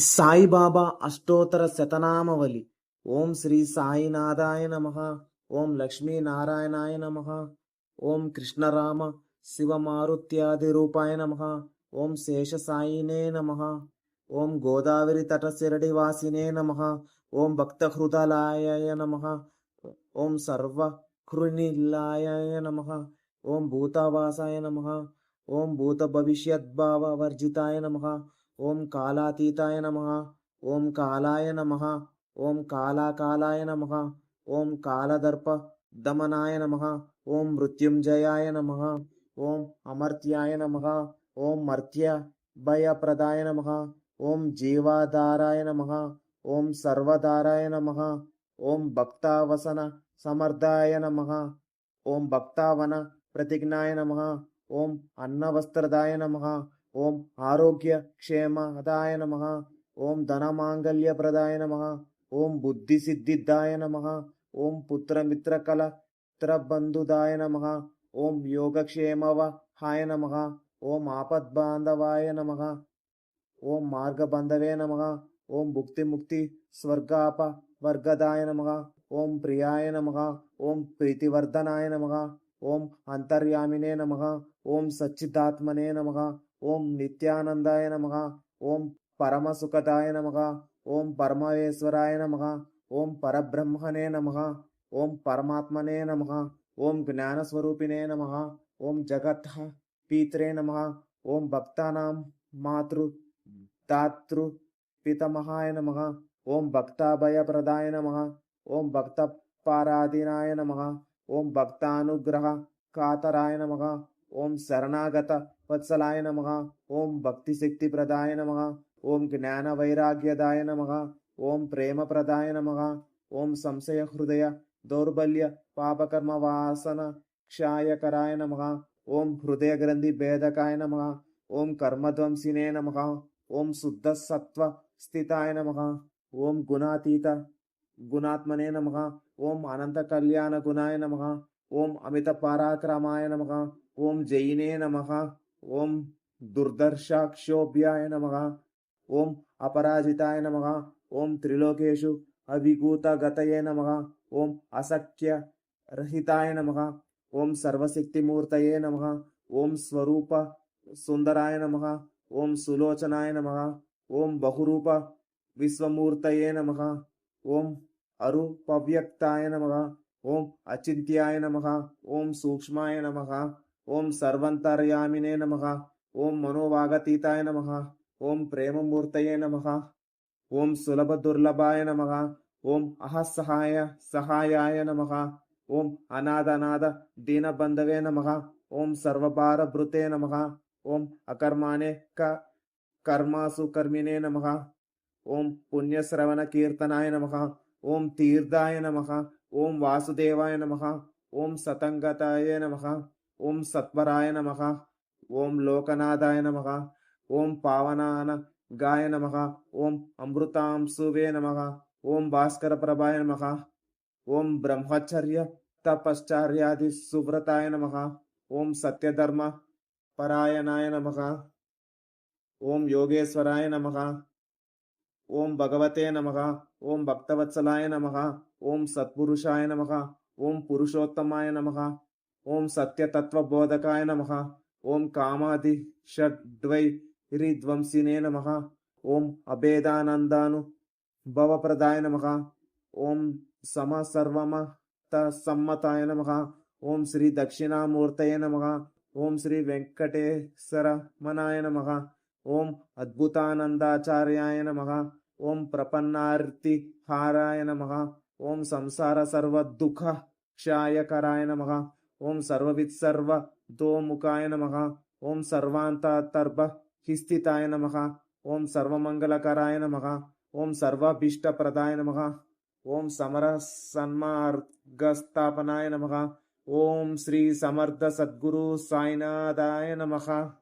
సాయిబాబా అష్టోత్తర శతనామవళి. ఓం శ్రీ సాయినాథాయ నమః. ఓం లక్ష్మీనారాయణాయ నమః. ఓం కృష్ణరామ శివమారుత్యాది రూపాయ నమః. ఓం శేషసాయినే నమః. ఓం గోదావరి తట శిరడివాసినే నమః. ఓం భక్తహృదయాయ నమః. ఓం సర్వకృనిలాయ నమః. ఓం భూతవాసాయ నమః. ఓం భూత భవిష్యద్భావ వర్జితాయ నమః. ఓం కాలాతీతాయ నమః. ఓం కాలాయ నమః. ఓం కాలాకాలాయ నమః. ఓం కాలదర్ప దమనాయ నమః. ఓం మృత్యుంజయాయ నమః. ఓం అమర్త్యాయ నమః. ఓం మర్త్య భయప్రదాయ నమః. ఓం జీవాధారాయ నమః. ఓం సర్వధారాయ నమః. ఓం భక్తావసన సమర్థాయ నమః. ఓం భక్తావన ప్రతిజ్ఞాయ నమః. ఓం అన్నవస్త్రదాయ నమః. ఓం ఆరోగ్య క్షేమదాయ నమః. ఓం ధనమాంగల్యప్రదాయ నమః. ఓం బుద్ధిసిద్ధిదాయ నమః. ఓం పుత్రమిత్రకలత్రబంధుదాయ నమః. ఓం యోగక్షేమవహాయ నమః. ఓం ఆపద్బాంధవాయ నమః. ఓం మార్గబంధవే నమః. ఓం భుక్తిముక్తి స్వర్గాపవర్గదాయ నమః. ఓం ప్రియాయ నమః. ఓం ప్రీతివర్ధనాయ నమః. ఓం అంతర్యామినే నమః. ఓం సచ్చిదాత్మనే నమః. ఓం నిత్యానందాయ నమః. ఓం పరమసుఖదాయ నమః. ఓం పరమేశ్వరాయ నమః. ఓం పరబ్రహ్మణే నమః. ఓం పరమాత్మనే నమః. ఓం జ్ఞానస్వరూపిణే నమః. ఓం జగతః పీత్రే నమః. ఓం భక్తానాం మాతృ దాతృ పితమహాయ నమః. ఓం భక్తాభయప్రదాయ నమః. ఓం భక్తపారాధీనాయ నమః. ఓం భక్తానుగ్రహ కాతరాయ నమః. ఓం శరణాగత వత్సలాయ నమః. ఓం భక్తిశక్తిప్రదాయ నమః. ఓం జ్ఞానవైరాగ్యదాయ నమః. ఓం ప్రేమప్రదాయ నమః. ఓం సంశయ హృదయ దౌర్బల్య పాపకర్మ వాసన క్షాయకరాయ నమః. ఓం హృదయ గ్రంథి భేదకాయ నమః. ఓం కర్మధ్వంసినే నమః. ఓం శుద్ధ సత్వ స్థితాయ నమః. ఓం గుణాతీత గుణాత్మనే నమః. ఓం అనంత కళ్యాణ గుణాయ నమః. ఓం అమిత పరాక్రమాయ నమః. ఓం జయినే నమః. ఓం దుర్దర్శాక్షోభ్యాయ నమః. ఓం అపరాజితాయ నమః. ఓం త్రిలోకేషు అవిభూతగతయే నమః. ఓం అసఖ్య రహితాయ నమః. ఓం సర్వశక్తిమూర్తయే నమః. ఓం స్వరూప సుందరాయ నమః. ఓం సులోచనాయ నమః. ఓం బహురూప విశ్వమూర్తయే నమః. ఓం అరూపవ్యక్తాయ నమః. ఓం అచింత్యాయ నమః. ఓం సూక్ష్మాయ నమః. ఓం సర్వంతర్యామినే నమః. ఓం మనోవాగతీతాయ నమః. ఓం ప్రేమమూర్తయే నమః. ఓం సులభ దుర్లభాయ నమః. ఓం అహసహాయ సహాయాయ నమః. ఓం అనాథనాథ దీనబంధవే నమః. ఓం సర్వభారభృతే నమః. ఓం అకర్మాణే కర్మాసు కర్మిణే నమః. ఓం పుణ్యశ్రవణ కీర్తనాయ నమః. ఓం తీర్థాయ నమః. ఓం వాసుదేవాయ నమః. ఓం సతంగతాయ నమః. ఓం సత్వరాయ నమః. ఓం లోకనాథాయ నమః. ఓం పావనాన గాయ నమః. ఓం అమృతాంశువే నమః. ఓం భాస్కర ప్రభాయ నమః. ఓం బ్రహ్మచర్య తపశ్చర్యాది సువ్రతాయ నమః. ఓం సత్యధర్మ పరాయణాయ నమః. ఓం యోగేశ్వరాయ నమః. ఓం భగవతే నమః. ఓం భక్తవత్సలాయ నమః. ఓం సత్పురుషాయ నమః. ఓం పురుషోత్తమాయ నమః. ఓం సత్యతత్వబోధకాయ నమః. ఓం కామాది షడ్వైరిధ్వంసినే నమః. ఓం అభేదానందాను భవప్రదాయ నమః. ఓం సమసర్వమత సమ్మతాయ నమః. ఓం శ్రీ దక్షిణామూర్తయే నమః. ఓం శ్రీ వెంకటేశ్వరమనాయ నమః. ఓం అద్భుతానందాచార్యాయ నమః. ఓం ప్రపన్నార్తిహారాయ నమః. ఓం సంసార సర్వదుఃఖ క్షాయకరాయ నమః. ఓం సర్వవిత్సర్వతోముఖాయ నమః. ఓం సర్వాంతర్బహిస్థితాయ నమః. ఓం సర్వమంగళకరాయ నమః. ఓం సర్వాభీష్టప్రదాయ నమః. ఓం సమర సన్మార్గస్థాపనాయ నమః. ఓం శ్రీ సమర్థ సద్గురు సాయినాథాయ నమః.